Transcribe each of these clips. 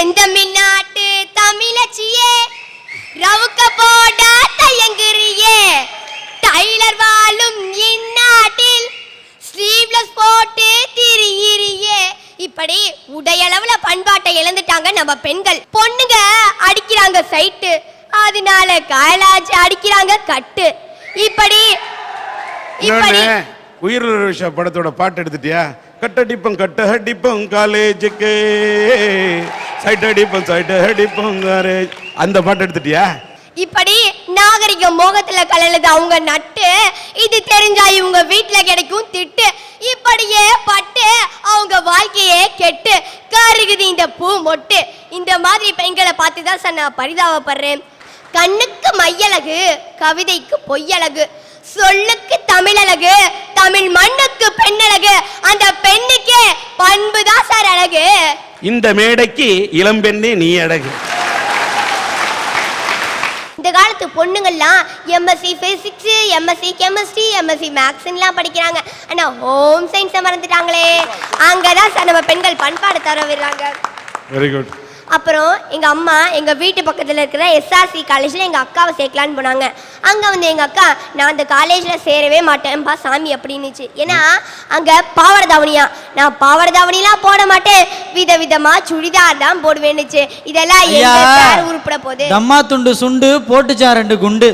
செந்தமிழ்நாட்டு தமிழச்சியே ரவுக்க போட தயங்குறியே டைலர் வாழும் இந்நாட்டில் ஸ்லீவ்லெஸ் போட்டு திரியிறியே. இப்படி உடையளவுல பண்பாட்டை இழந்துட்டாங்க நம்ம பெண்கள். பொண்ணுங்க அடிக்கிறாங்க சைட்டு, அதனால காயலாச்சு அடிக்கிறாங்க கட்டு. இப்படி இப்படி உயிர் படத்தோட பாட்டு எடுத்துட்டியா? கட்டடிப்பம் கட்டடிப்பம் காலேஜுக்கு சைட்டடிப்பம் சைட்டடிப்பம் காலேஜ், அந்த பாட்டு எடுத்துட்டியா? இப்படி நாகரிக மோகத்துல கலந்தது அவங்க நட்டு, இது தெரிஞ்சா இவங்க வீட்டுல கிடைக்கும் திட்டு. இப்படியே பட்டு அவங்க வாழ்க்கையே கெட்டு கருகுது இந்த பூ மொட்டு. இந்த மாதிரி பெண்களை பார்த்துதான் சார் நான் பரிதாபப்படுறேன். கண்ணுக்கு மையழகு, கவிதைக்கு பொய்யழகு, சொல்லுக்கு தமிழழகு, தமிழ் மண்ணுக்கு பெண்ணழகு, அந்த பெண்ணுக்கே பண்புதான் சார் அழகு. இந்த மேடைக்கு இளம்பெண்ணே நீ அழகு. இந்த காலத்து பொண்ணுங்கள்லாம் MSc physics, MSc chemistry, MSc மேக்ஸ்லாம் படிக்கிறாங்க. ஆனா ஹோம் சயின்ஸை மறந்துட்டாங்களே. அங்கதான் சார் நம்ம பெண்கள் பண்பாடு தர விடுறாங்க. Very good. அப்புறம் எங்கள் அம்மா எங்கள் வீட்டு பக்கத்தில் இருக்கிற எஸ்ஆர்சி காலேஜில் எங்கள் அக்காவை சேர்க்கலான்னு போனாங்க. அங்கே வந்து எங்கள் அக்கா, நான் அந்த காலேஜில் சேரவே மாட்டேன்ப்பா சாமி அப்படின்னுச்சு. ஏன்னா அங்கே பாவாடை தாவணியா, நான் பாவாடை தாவணிலாம் போட மாட்டேன், விதவிதமாக சுடிதார் தான் போடுவேன்னுச்சு. இதெல்லாம் எங்க உருப்பட போகுது? தம்மா துண்டு சுண்டு போட்டுச்சா 2 குண்டு.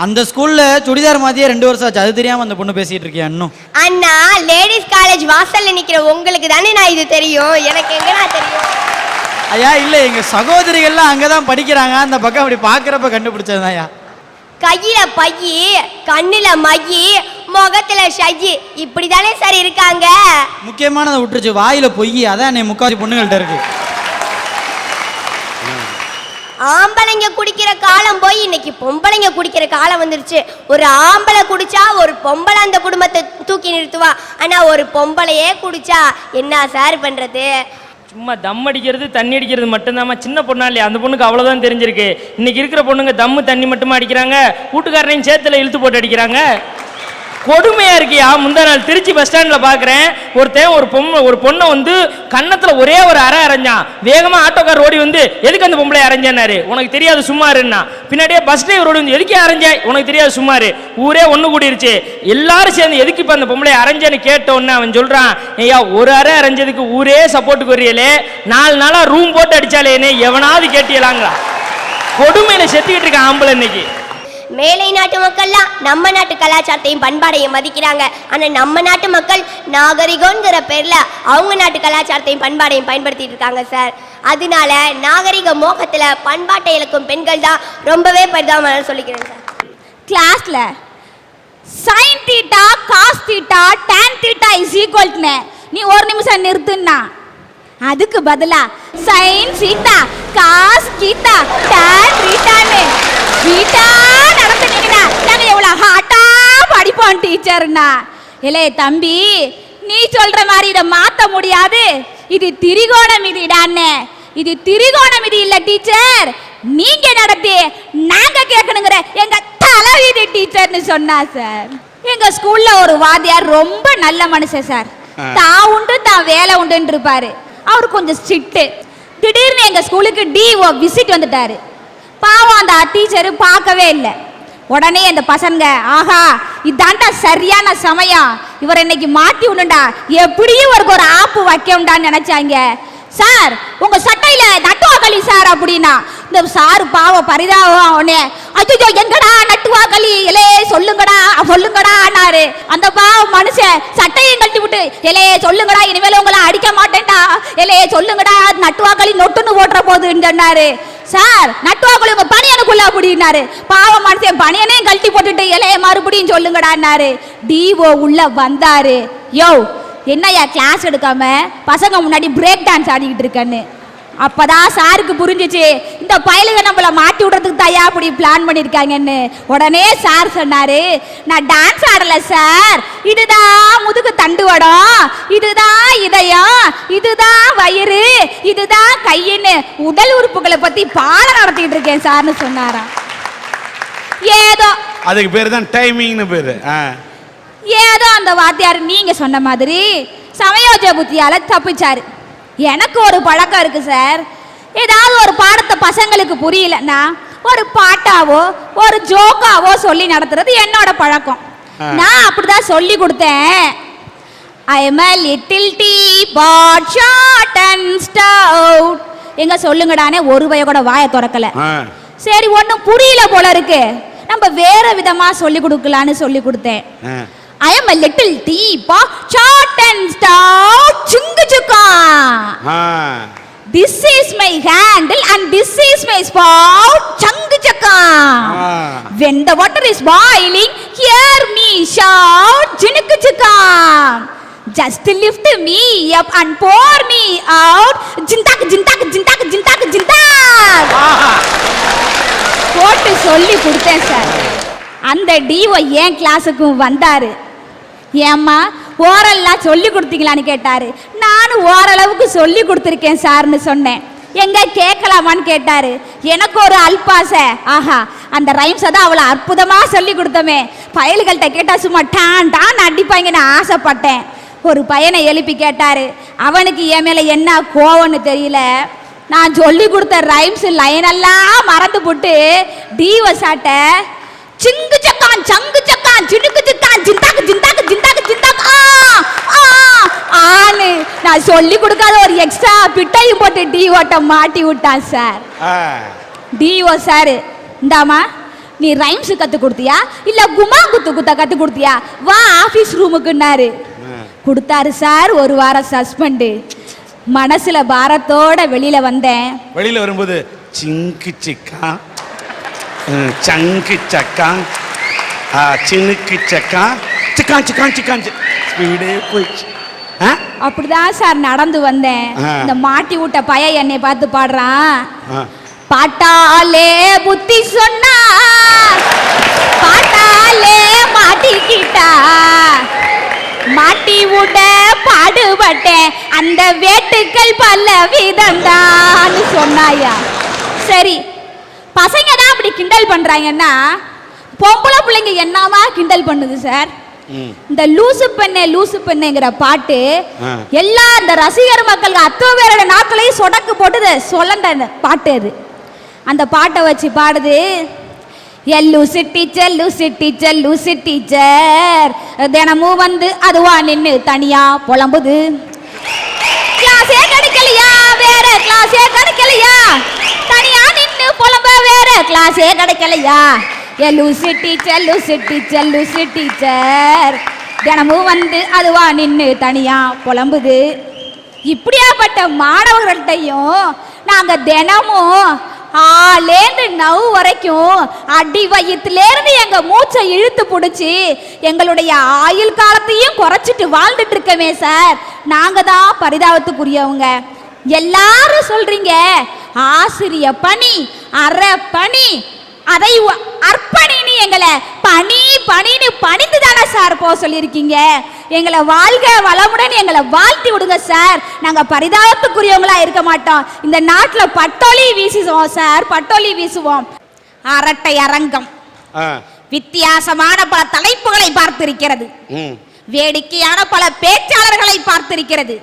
அந்த ஸ்கூல்ல சுடிதார் மாதிரியே 2 வருஷம் ஆச்சு, அது தெரியாம அந்த பொண்ணு பேசிட்டு இருக்கேன் இன்னும். அண்ணா, லேடிஸ் காலேஜ் வாசல்ல நிக்கிற உங்களுக்கு தானே நான் இது தெரியும், எனக்கு எங்கண்ணா தெரியும்? ஐயா இல்ல, எங்க சகோதரிகள்லாம் அங்கதான் படிக்கிறாங்க, அந்த பக்கம் அப்படி பாக்குறப்ப கண்டுபிடிச்சதுதான்யா. கையில பையி, கண்ணுல மையி, முகத்துல ஷையி, இப்படிதானே சார் இருக்காங்க. முக்கியமானதை விட்டுருச்சு, வாயில பொய். அதான் முக்காசி பொண்ணுகள்ட்ட இருக்கு. ஆம்பளைங்க குடிக்கிற காலம் போய் இன்னைக்கு பொம்பளைங்க குடிக்கிற காலம் வந்துருச்சு. ஒரு ஆம்பளை குடிச்சா ஒரு பொம்பளை அந்த குடும்பத்தை தூக்கி நிறுத்துவா. ஆனா ஒரு பொம்பளையே குடிச்சா என்ன சார் பண்றது? சும்மா தம் அடிக்கிறது தண்ணி அடிக்கிறது மட்டும்தாம்மா. சின்ன பொண்ணா இல்லையா, அந்த பொண்ணுக்கு அவ்வளோதான் தெரிஞ்சிருக்கு. இன்னைக்கு இருக்கிற பொண்ணுங்க தம்மு தண்ணி மட்டுமா அடிக்கிறாங்க, வீட்டுக்காரனையும் சேத்துல இழுத்து போட்டு அடிக்கிறாங்க. கொடுமையா இருக்கியா? முந்தா நாள் திருச்சி பஸ் ஸ்டாண்ட்ல பாக்குறேன், ஒருத்தன் ஒரு பொண்ணை வந்து கன்னத்துல ஒரே ஒரு அரை அரைஞ்சான். வேகமா ஆட்டோக்கார் ஓடி வந்து, எதுக்கு அந்த பொம்பளை அரைஞ்சாரு? உனக்கு தெரியாது சும்மாருன்னா. பின்னாடியே பஸ் டிரைவர் ஓடி வந்து, எதுக்கே அரைஞ்சேன்? உனக்கு தெரியாது சும்மாரு. ஊரே ஒண்ணு கூடிருச்சு. எல்லாரும் சேர்ந்து எதுக்கு இப்ப அந்த பொம்பளை அரைஞ்சேன்னு கேட்ட உடனே அவன் சொல்றான், ஐயா ஒரு அரை அரைஞ்சதுக்கு ஊரே சப்போர்ட்டுக்கு வரையலே, 4 நாளா ரூம் போட்டு அடிச்சாலேன்னு எவனாவது கேட்டியலாங்களா? கொடுமையில செத்துக்கிட்டு இருக்கான் ஆம்பளை இன்னைக்கு. மேலை நாட்டு மக்கள்லாம் நம்ம நாட்டு கலாச்சாரத்தையும் பண்பாடையும் மதிக்கிறாங்க. ஆனா நம்ம நாட்டு மக்கள் நாகரிகங்கிற பேர்ல அவங்க நாட்டு கலாச்சாரத்தையும் பண்பாடையும் பயன்படுத்திட்டு இருக்காங்க சார். அதனால நாகரிக மோகத்துல பண்பாட்டை இழக்கும் பெண்கள் தான் ரொம்பவே பரிதாபம் சொல்லிக்கிறேன் சார். கிளாஸ்ல sin θ cos θ tan θ is equal to நீ ஒரு நிமிஷம் நிறுத்துனா, அதுக்கு பதிலா sin θ cos θ tan θ வீட்டா நடந்துட்டீங்கன்னா நாங்க எவ்வளவு ஹாட்டா படிப்போம் டீச்சர்னா. இல்லே தம்பி, நீ சொல்ற மாதிரி இதை மாத்த முடியாது, இது திரிகோணமிதிடான்னு. இது திரிகோணமிதி இல்ல டீச்சர், நீங்க நடத்தி நாங்க கேட்கணுங்கிற எங்க தலைவிதி டீச்சர்னு சொன்னா சார். எங்க ஸ்கூல்ல ஒரு வாத்தியார் ரொம்ப நல்ல மனுஷன் சார். தான் உண்டு தான் வேலை உண்டுன்னு இருப்பாரு. அவரு கொஞ்சம் ஸ்ட்ரிக்ட். திடீர்னு எங்க ஸ்கூலுக்கு டிஓ விசிட் வந்துட்டாரு. பாவம் அந்த டீச்சரு பார்க்கவே இல்லை. உடனே அந்த பசங்க, ஆஹா இதாண்டா சரியான சமயம், இவர் இன்னைக்கு மாட்டி விடுண்டா, எப்படியும் இவருக்கு ஒரு ஆப்பு வைக்கணும்டான்னு நினைச்சாங்க. சார் உங்க சட்டையில நட்டுவாக்களி சார் அப்படின்னா, இந்த சாரு பாவம் பரிதாபம் உடனே, ஐயோ எங்கடா நட்டுவாக்களி, இலே சொல்லுங்கடா சொல்லுங்கடான்னாரு. அந்த பாவம் மனுஷன் சட்டையும் கட்டி விட்டு, இலையே சொல்லுங்கடா, இனிமேல் உங்களை அடிக்க மாட்டேன்டா, இலையே சொல்லுங்கடா, நட்டுவாக்களி நொட்டுன்னு ஓட்டுற போகுதுன்னு சொன்னாரு. சார் நட்டுவாக்களி உங்க பனியனுக்குள்ள அப்படின்னாரு. பாவம் மனுஷன் பனியனையும் கழட்டி போட்டுட்டு, இலைய மறுபடியும் சொல்லுங்கடான்னாரு. டிஓ உள்ள வந்தாரு. யோ என்னையா கிளாஸ் எடுக்காம பசங்க முன்னாடி பிரேக் டான்ஸ் ஆடிக்கிட்டு இருக்கேன்னு. அப்பதான் சாருக்கு புரிஞ்சிச்சு, இந்த பயலுக நம்மள மாட்டி விடுறதுக்கு தயா அப்படி பிளான் பண்ணிருக்காங்கன்னு. உடனே சார் சொன்னாரு, நான் டான்ஸ் ஆடல சார், இதுதான் முதுகு தண்டுவடம், இதுதான் இதயம், இதுதான் வயிறு, இதுதான் கையின்னு உடல் உறுப்புகளை பத்தி பாடம் நடத்திட்டு இருக்கேன் சார்னு சொன்னாராம். ஏதோ அதுக்கு பேரு தான் டைமிங்னு பேரு. ஏதோ அந்த வாத்தியார் நீங்க சொன்ன மாதிரி சமயோஜ புத்தியால தப்பிச்சாரு. எனக்கு ஒரு பழக்கம் இருக்கு சார், ஏதாவது ஒரு பாடத்தை பசங்களுக்கு புரியலன்னா ஒரு பாட்டாவோ ஒரு ஜோக்காவோ சொல்லி நடத்துறது என்னோட பழக்கம். நான் அப்படிதான் சொல்லி கொடுத்தேன். I am a little teapot, short and stout. எங்க சொல்லுங்கடானே ஒரு பைய கூட வாயை திறக்கல. சரி ஒன்றும் புரியல போல இருக்கு, நம்ம வேற விதமா சொல்லி கொடுக்கலான்னு சொல்லி கொடுத்தேன். I am a little teapot, short and stout, chungu chukka. This is my handle and this is my spout, chungu chukka. When the water is boiling, hear me shout, chungu chukka. Just lift me up and pour me out, jintak jintak jintak jintak jintak. போட்டு சொல்லி கொடுத்தேன் sir. அந்த DO ஏன் கிளாஸுக்கு வந்தாரு. ஏம்மா ஓரல்லாம் சொல்லி கொடுத்தீங்களான்னு கேட்டாரு. நானும் ஓரளவுக்கு சொல்லி கொடுத்துருக்கேன் சார்னு சொன்னேன். எங்க கேட்கலாமான்னு கேட்டாரு. எனக்கு ஒரு அல்பாசை, ஆஹா அந்த ரைம்ஸை தான் அவ்வளோ அற்புதமா சொல்லி கொடுத்தோமே, பயல்கள்கிட்ட கேட்டா சும்மா டான் டான் அடிப்பாங்கன்னு ஆசைப்பட்டேன். ஒரு பையனை எழுப்பி கேட்டாரு. அவனுக்கு என் மேல என்ன கோவம்னு தெரியல, நான் சொல்லி கொடுத்த ரைம்ஸ் லைனெல்லாம் மறந்து போட்டு டிஓ சாட்ட சிங்கு சக்கான் சங்கு சக்கான் சினுக்கு சிக்கான் ஜிந்தாக்கு ஜிந்தாக்கு ஜிந்தாக்கு ஜிந்தாக்கு ஆனு நான் சொல்லி கொடுக்காத ஒரு எக்ஸ்ட்ரா பிட்டையும் போட்டு டிஓட்ட மாட்டி விட்டான் சார். டிஓ சார், இந்தாமா நீ ரைம்ஸ் கத்து கொடுத்தியா இல்ல குமா குத்து குத்த கத்து கொடுத்தியா, வா ஆபீஸ் ரூமுக்குன்னாரு. கொடுத்தாரு சார். ஒரு வாரம் சஸ்பெண்டு. மனசுல பாரத்தோட வெளியில வந்தேன். வெளியில வரும்போது சிங்கு சிக்கா சங்கு சக்கா சினுக்கு சக்கா சிக்கான் சிக்கான் சிக்கான் ஸ்பீடே போயிடுச்சு. அப்படிதான் சார் நடந்து வந்தேன். இந்த மாட்டி விட்ட பையன் என்னை பார்த்து பாடுறான். பாட்டாலே புத்தி சொன்னா பாட்டாலே மாட்டிக்கிட்டா, மாட்டி விட பாடுபட்டேன் அந்த வேட்டுக்கள் பல விதம்தான் சொன்னாயா. சரி பசங்க தான் அப்படி கிண்டல் பண்றாங்கன்னா பொம்பளை பிள்ளைங்க என்னமா கிண்டல் பண்ணுது சார். இந்த லூசு பெண்ணுங்கிற பாட்டு எல்லா இந்த ரசிகர் மக்களுக்கு அத்தோ பேரோட நாட்களையும் சொடக்கு போட்டு சொல்லண்ட பாட்டு அது. அந்த பாட்டை வச்சு பாடுது. லூசி டீச்சர் தினமும் வந்து அதுவா நின்று தனியா புலம்புது. கிளாஸே கிடைக்கலையா, வேற கிளாஸே கிடைக்கலையா, தனியா நின்று புலம்ப வேற கிளாஸே கிடைக்கலையா. லூசி டீச்சர் தினமும் வந்து அதுவா நின்று தனியா புலம்புது. இப்படியாப்பட்ட மாணவர்கள்ட்டையும் நாங்க தினமும் ஆலேந்து நவ் வரைக்கும் அடி வயிற்றுலேருந்து எங்க மூச்சை இழுத்து பிடிச்சி எங்களுடைய ஆயுள் காலத்தையும் குறைச்சிட்டு வாழ்ந்துட்டு இருக்கமே சார். நாங்க தான் பரிதாபத்துக்குரியவங்க. எல்லாரும் சொல்றீங்க ஆசிரிய பணி அற பணி, அதை அர்ப்பணின்னு எங்களை பணின்னு பணிந்து தானே சார் போக சொல்லியிருக்கீங்க. எங்களை வாழ்க வளமுடன் எங்களை வாழ்த்தி விடுங்க சார். நாங்க பரிதாபத்துக்குரியவங்களா இருக்க மாட்டோம். இந்த நாட்டில் பட்டொலி வீசுவோம் சார், பட்டொலி வீசுவோம். அரட்டை அரங்கம் வித்தியாசமான பல தலைப்புகளை பார்த்திருக்கிறது, வேடிக்கையான பல பேச்சாளர்களை பார்த்திருக்கிறது.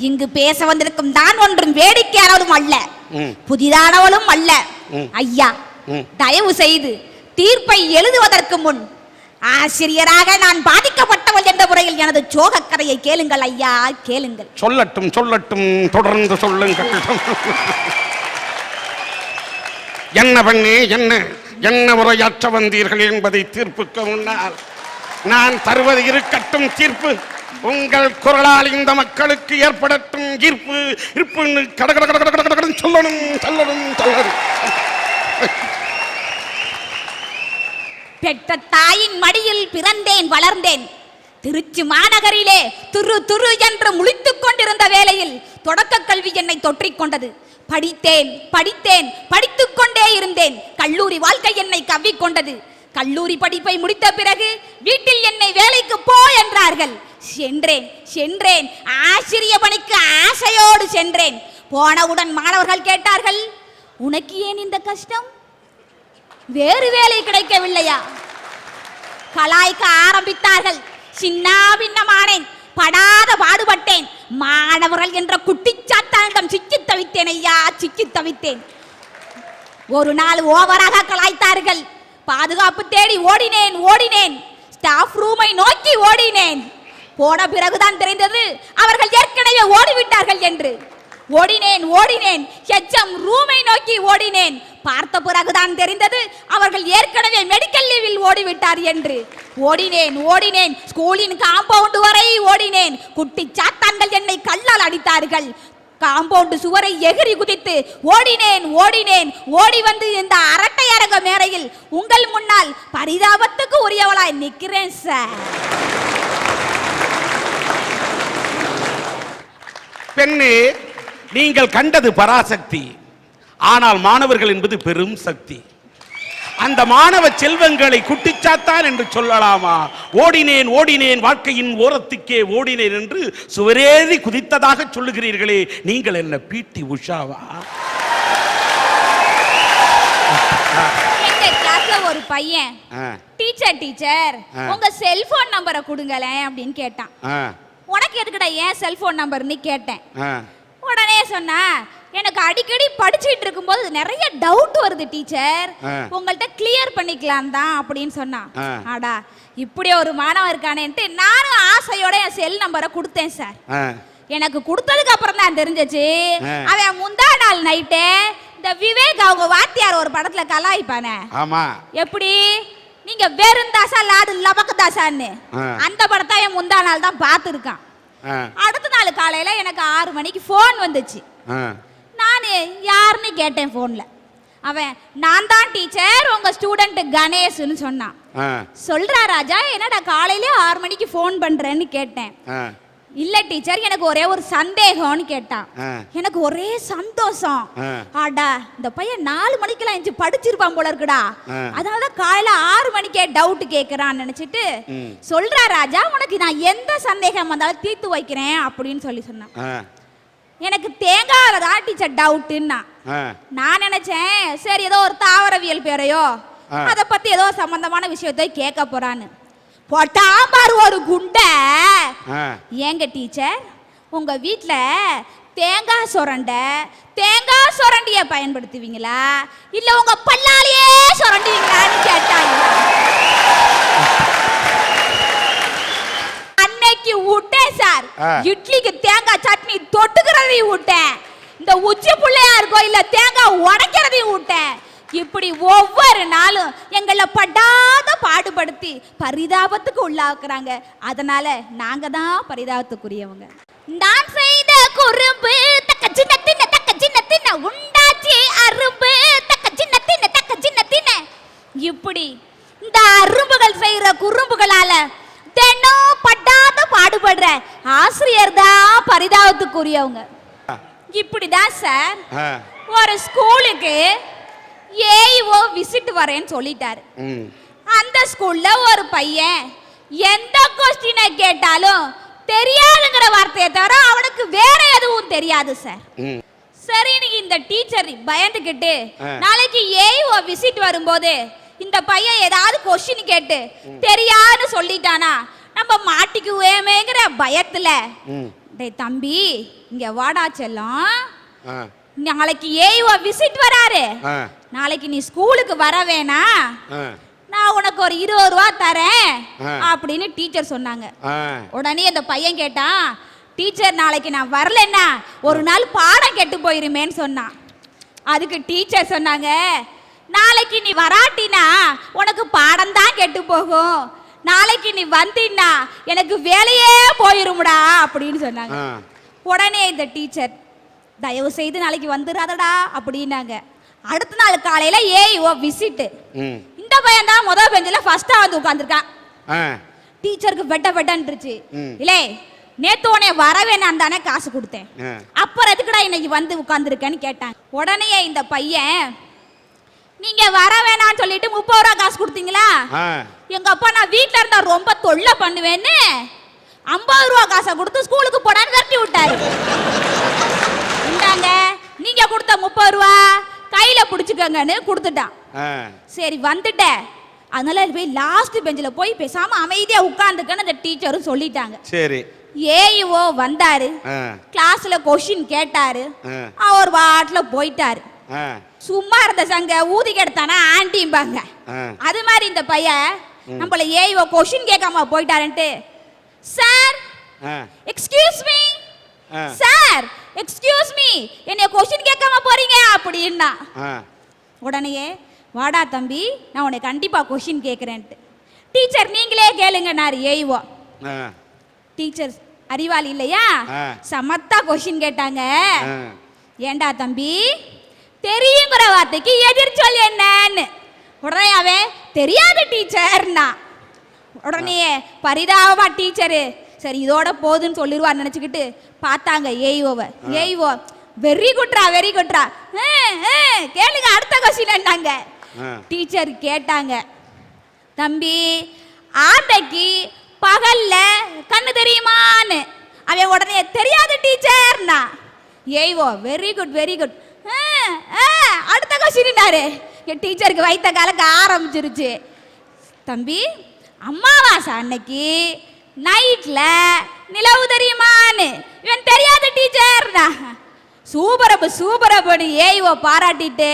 இங்கு பேச வந்திருக்கும் தான் ஒன்றும் வேடிக்கையானவளும் அல்ல, புதிதானவளும் அல்ல. ஐயா தயவு செய்து தீர்ப்பை எழுதுவதற்கு முன் ஆசிரியராக நான் பாதிக்கப்பட்டவள் என்ற முறையில் எனது சோகக்கதையை கேளுங்கள் ஐயா, கேளுங்கள். சொல்லட்டும் தொடர்ந்து சொல்லுங்கள். என்ன பண்ணி என்ன உரையாற்ற வந்தீர்கள் என்பதை தீர்ப்புக்கு முன்னால் நான் தருவது இருக்கட்டும் தீர்ப்பு. உங்கள் குரலால் இந்த மக்களுக்கு ஏற்படட்டும் ஈர்ப்பு சொல்லணும். பெற்ற தாயின் மடியில் பிறந்தேன் வளர்ந்தேன். திருச்சி மாநகரிலே துரு என்று முழித்துக் கொண்டிருந்த வேளையில் தொடக்க கல்வி என்னை தொற்றிக் கொண்டது. படித்துக் கொண்டே இருந்தேன். கல்லூரி வாழ்க்கை என்னை கவ்விக்கொண்டது. கல்லூரி படிப்பை முடித்த பிறகு வீட்டில் என்னை வேலைக்கு போ என்றார்கள். சென்றேன் ஆசிரிய பணிக்கு ஆசையோடு சென்றேன். போனவுடன் மாணவர்கள் கேட்டார்கள், உனக்கு ஏன் இந்த கஷ்டம், வேறு வேலை கிடைக்கவில்லையா? கலாய்க்க ஆரம்பித்தார்கள். சின்ன பின்னமானேன். படாத பாடுபட்டேன். மாணவர்கள் என்ற குட்டிச்சாத்தானிடம் சிக்கி தவித்தேன் ஐயா, சிக்கி தவித்தேன். ஒரு நாள் ஓவராக கலாய்த்தார்கள். பாதுகாப்பு தேடி ஓடினேன். ஸ்டாஃப் ரூமை நோக்கி ஓடினேன். போன பிறகுதான் தெரிந்தது அவர்கள் ஏற்கனவே ஓடிவிட்டார்கள் என்று. ஓடினேன் HM ரூமை நோக்கி ஓடினேன். பார்த்த பிறகுதான் தெரிந்தது அவர்கள் ஏற்கனவே மெடிக்கல் லீவில் ஓடிவிட்டார் என்று. ஓடினேன் ஸ்கூலின் காம்பவுண்ட் வரை ஓடினேன். குட்டி சாத்தான்கள் என்னை கல்லால் அடித்தார்கள். காம்பவுண்ட் சுவரை எகிரி குதித்து ஓடினேன். ஓடி வந்து இந்த அரட்டை அரங்க மேடையில் உங்கள் முன்னால் பரிதாபத்துக்கு உரியவளாய் நிற்கிறேன் சார். பெண்ணே, நீங்கள் கண்டது பராசக்தி. ஆனால் மாணவர்கள் என்பது பெரும் சக்தி. அந்த மாணவ செல்வங்களை குட்டிச்சாத்தான் என்று சொல்லலாமா? ஓடினேன் வாழ்க்கையின் ஓரத்துக்கே ஓடினேன் என்று சுவரேறி குதித்ததாக சொல்லுகிறீர்களே, நீங்கள் என்ன PT உஷாவா? எங்க கிளாஸ்ல ஒரு பையன் டீச்சர் உங்க செல்போன் நம்பரை கொடுங்களேன் அப்படின்னு கேட்டான். உனக்கு எதுக்குடா ஏன் செல்போன் நம்பர்னு கேட்டேன். உடனே சொன்னா, எனக்கு அடிக்கடி படிச்சுட்டு இருக்கும்போது நிறைய டவுட் வருது டீச்சர், உங்கள்ட்ட கிளியர் பண்ணிக்கலாம் தான் அப்படின்னு சொன்னான். ஆடா, இப்படி ஒரு மாணவன் இருக்கானேன்ட்டு நானும் ஆசையோட என் செல் நம்பரை கொடுத்தேன் சார். எனக்கு கொடுத்ததுக்கு அப்புறம் தான் தெரிஞ்சிச்சு அவன் முந்தா நாள் நைட்டே இந்த விவேக் அவங்க வாத்தியார் ஒரு படத்துல கலாய்ப்பானே, எப்படி நீங்க வெறுந்தாசா லாடு லபக்கதாசான்னு, அந்த படத்தை என் முந்தா நாள் தான் பார்த்துருக்கான். அடுத்த நாள் காலையில எனக்கு 6 மணிக்கு போன் வந்துச்சு. நான் யாருன்னு கேட்டேன் போன்ல. அவன், நான் தான் டீச்சர் உங்க ஸ்டூடெண்ட் கணேஷ்னு சொன்னான். சொல்றா ராஜா, என்னடா காலையில 6 மணிக்கு போன் பண்றேன்னு கேட்டேன். இல்ல டீச்சர், எனக்கு ஒரே ஒரு சந்தேகம்னு கேட்டான். எனக்கு ஒரே சந்தோஷம். ஆடா, இந்த பையன் 4 மணிக்கெல்லாம் எஞ்சி படிச்சிருப்பான் போல இருக்குடா, அதனாலதான் காலையில 6 மணிக்கே டவுட் கேட்கறான்னு நினைச்சிட்டு, சொல்றா ராஜா, உனக்கு நான் எந்த சந்தேகம் வந்தாலும் தீர்த்து வைக்கிறேன் அப்படின்னு சொல்லி சொன்னான். எனக்கு தேங்காயில தான் டீச்சர் டவுட்டுன்னா. நான் நினைச்சேன் சரி ஏதோ ஒரு தாவரவியல் பேரையோ அதை பத்தி ஏதோ சம்பந்தமான விஷயத்தை கேட்க போறான்னு. பொட்டாம்பார் ஒரு குண்டை. ஏங்க டீச்சர், உங்க வீட்ல தேங்காய் சுரண்டிய பயன்படுத்துவீங்களா இல்ல உங்க பல்லாலேயே சுரண்டுவீங்களான்னு கேட்டாங்க. அன்னைக்கு விட்டேன் சார், இட்லிக்கு தேங்காய் சட்னி தொட்டுக்கிறதையும் விட்டேன், இந்த உச்சி பிள்ளையார் கோயில்ல தேங்காய் உடைக்கிறதையும் விட்டேன். இப்படி ஒவ்வொரு நாளும் எங்களை படாத பாடுபடுத்தி பரிதாபத்துக்கு உள்ளாக்குறாங்க. அதனால நாங்க தான் பரிதாபத்துக்குரியவங்க. நான் செய்த குறும்பு தக்க சின்ன தின்ன உண்டாச்சி அரும்பு தக்க சின்ன தின்ன. இப்படி இந்த அரும்புகள் செய்யற குறும்புகளால தினம் படாத பாடுபடுற ஆசிரியர் தான் பரிதாபத்துக்குரியவங்க. இப்படிதான் சார் ஒரு ஸ்கூலுக்கு ஏஇஓ விசிட் வரேன்னு சொல்லிட்டாரு. அந்த ஸ்கூல்ல ஒரு பையன் எந்த கொஸ்டினை கேட்டாலும் தெரியாதுங்கிற வார்த்தையை தவிர அவனுக்கு வேற எதுவும் தெரியாது சார். சரி, இன்னைக்கு இந்த டீச்சர் பயந்துகிட்டு நாளைக்கு ஏஇஓ விசிட் வரும்போது இந்த பையன் ஏதாவது கொஸ்டின் கேட்டு தெரியாதுன்னு சொல்லிட்டானா நம்ம மாட்டிக்குவேமேங்கிற பயத்துல, டேய் தம்பி இங்க வாடா செல்லம், நாளைக்கு ஏஇஓ விசிட் வராரு, நாளைக்கு நீ ஸ்கூலுக்கு வர வேணா, நான் உனக்கு ஒரு 20 ரூபா தரேன் அப்படின்னு டீச்சர் சொன்னாங்க. உடனே அந்த பையன் கேட்டான், டீச்சர் நாளைக்கு நான் வரலன்னா ஒரு நாள் பாடம் கெட்டு போயிருமேன்னு சொன்னான். அதுக்கு டீச்சர் சொன்னாங்க, நாளைக்கு நீ வராட்டினா உனக்கு பாடம் தான் கெட்டு போகும், நாளைக்கு நீ வந்தீன்னா எனக்கு வேலையே போயிருமுடா அப்படின்னு சொன்னாங்க. உடனே இந்த டீச்சர், தயவு செய்து நாளைக்கு வந்துடாதடா அப்படின்னாங்க. அடுத்த நாள் காலையில ஏஇஓ விசிட். இந்த பையன் தான் முதல் பெஞ்சில ஃபர்ஸ்டா வந்து உட்கார்ந்திருக்கான். டீச்சருக்கு வெட்டன்றுச்சு. இல்லே, நேத்து உன்னை வரவேணான்னு தானே காசு கொடுத்தேன், அப்புறம் எதுக்குடா இன்னைக்கு வந்து உட்கார்ந்துருக்கேன்னு கேட்டாங்க. உடனே இந்த பையன், நீங்க வர வேணான்னு சொல்லிட்டு 30 ரூபா காசு கொடுத்தீங்களா, எங்க அப்பா நான் வீட்டுல இருந்தா ரொம்ப தொல்லை பண்ணுவேன்னு 50 ரூபா காசை கொடுத்து ஸ்கூலுக்கு போடான்னு விரட்டி விட்டாரு. இந்தாங்க நீங்க கொடுத்த 30 ரூபா கையில புடிச்சுக்கங்கன்னு கொடுத்துட்டான். சரி வந்துட்டேன், அதனால போய் லாஸ்ட் பெஞ்சில போய் பேசாம அமைதியா உட்கார்ந்துக்கன்னு அந்த டீச்சரும் சொல்லிட்டாங்க. சரி, ஏஇஓ வந்தாரு, கிளாஸ்ல கொஸ்டின் கேட்டாரு, அவர் வாட்ல போயிட்டாரு. சும்மா இருந்த சங்க ஊதி கெடுத்தானா ஆண்டிம்பாங்க. அது மாதிரி இந்த பையன் நம்மள ஏஇஓ கொஸ்டின் கேட்காம போயிட்டாருன்ட்டு, sir excuse me, sir excuse me, என்னைய கொஸ்டின் கேட்காம போறீங்க அப்படின்னா, உடனே வாடா தம்பி நான் உன்னை கண்டிப்பா கொஸ்டின் கேட்கிறேன்ட்டு, டீச்சர் நீங்களே கேளுங்கன்னாரு ஏஇஓ. டீச்சர் அறிவாளி இல்லையா, சமத்தா கொஸ்டின் கேட்டாங்க. ஏண்டா தம்பி தெரியுங்கிற வார்த்தைக்கு எதிர்ச்சொல் என்னன்னு. உடனே அவன் தெரியாது டீச்சர்னா. உடனே பரிதாபமா டீச்சரு சரி இதோட போதுன்னு சொல்லிடுவான்னு நினச்சிக்கிட்டு பார்த்தாங்க ஏஇஓவை. ஏஇஓ வெரி குட்ரா வெரி குட்ரா, கேளுங்க அடுத்த கொஸ்டின். டீச்சர் கேட்டாங்க, தம்பி ஆந்தைக்கு பகல்ல கண்ணு தெரியுமான்னு. அவன் உடனே தெரியாது டீச்சர்னா. ஏய்வோ வெரி குட் வெரி குட், அடுத்த கொஸ்டின்னாரு. என் டீச்சருக்கு வைத்த கலக்க ஆரம்பிச்சிருச்சு. தம்பி அம்மாவாசை அன்னைக்கு நைட்ல நிலவு தெரியுமான்னு. இவன் தெரியாது டீச்சர்னா. சூப்பரப்பு சூப்பரப்புன்னு ஏய்வோ பாராட்டிட்டு,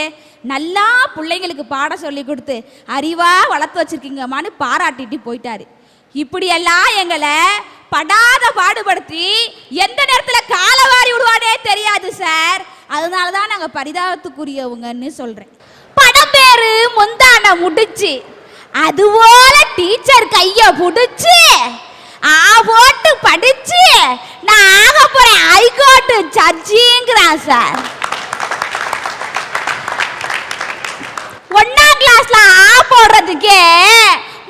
நல்லா பிள்ளைங்களுக்கு பாடம் சொல்லி கொடுத்து அறிவா வளர்த்து வச்சிருக்கீங்கம்மான்னு பாராட்டிட்டு போயிட்டாரு. இப்படியெல்லாம் எங்களை படாத பாடுபடுத்தி எந்த நேரத்தில் காலவாரி விடுவானே தெரியாது சார். அதனால தான் நாங்கள் பரிதாபத்துக்குரியவங்கன்னு சொல்கிறேன். படம் பேரு முந்தான முடிச்சு, அதுபோல டீச்சர் கையை பிடிச்சி போட்டு படிச்சு நான் ஆக போறேன் ஹைகோர்ட்டு ஜட்ஜிங்கிறான் சார். 1ஆம் கிளாஸ்ல போடுறதுக்கே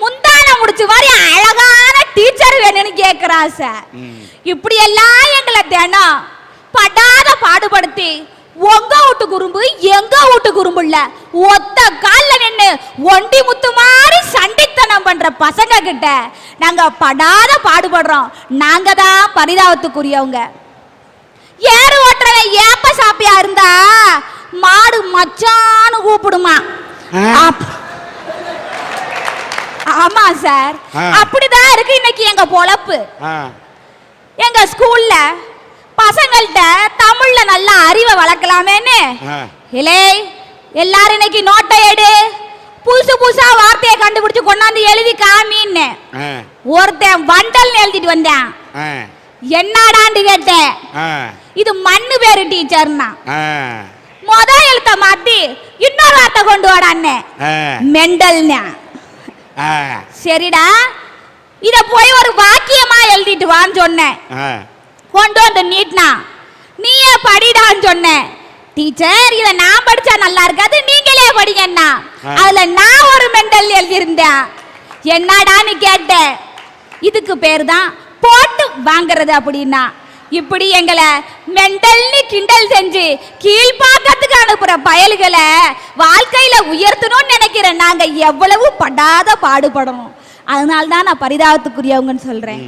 முந்தான முடிச்சு மாதிரி அழகான டீச்சர் வேணும்னு கேட்கிறான் சார். இப்படி எல்லாம் எங்களை தினம் படாத பாடுபடுத்தி உங்க வீட்டு குறும்பு எங்க வீட்டு குறும்பு இல்ல, ஒத்த கால்ல நின்று ஒண்டி முத்து மாதிரி சண்டித்தனம் பண்ற பசங்க கிட்ட நாங்க படாத பாடுபடுறோம். நாங்க தான் பரிதாபத்துக்குரியவங்க. ஏறு ஓட்டுறவன் ஏப்ப சாப்பியா இருந்தா மாடு மச்சான்னு கூப்பிடுமா. ஆமா சார், அப்படிதான் இருக்கு இன்னைக்கு எங்க பொழப்பு. எங்க ஸ்கூல்ல பசங்கள்ட்ட தமிழ்ல நல்ல அறிவை வளர்க்கலாமேன்னு இலே எல்லாரும் இன்னைக்கு நோட்டை எடு, புதுசு புதுசா வார்த்தையை கண்டுபிடிச்சு கொண்டாந்து எழுதி காமின்னு. ஒருத்தன் வண்டல் எழுதிட்டு வந்தேன். என்னடான்னு கேட்டேன், இது மண்ணு பேரு டீச்சர்னா. முதல் எழுத்த மாத்தி இன்னொரு வார்த்தை கொண்டு வாடான்னு மெண்டல்னா. சரிடா இத போய் ஒரு வாக்கியமா எழுதிட்டு வான்னு சொன்னேன். கொண்டு வந்து நீட்னா, நீயே படிடான்னு சொன்னேன். டீச்சர் இத நான் படிச்சா நல்லா இருக்காது, நீங்களே படிங்கன்னா. அதுல நான் ஒரு மெண்டல் எழுதியிருந்தேன். என்னடான்னு கேட்டேன். இதுக்கு பேர் தான் போட்டு வாங்குறது அப்படின்னா. இப்படி எங்களை மெண்டல்னு கிண்டல் செஞ்சு கீழ்பாக்கத்துக்கு அனுப்புற பயல்களை வாழ்க்கையில உயர்த்தணும்னு நினைக்கிற நாங்க எவ்வளவு படாத பாடுபடணும். அதனால தான் நான் பரிதாபத்துக்குரியவங்கன்னு சொல்றேன்.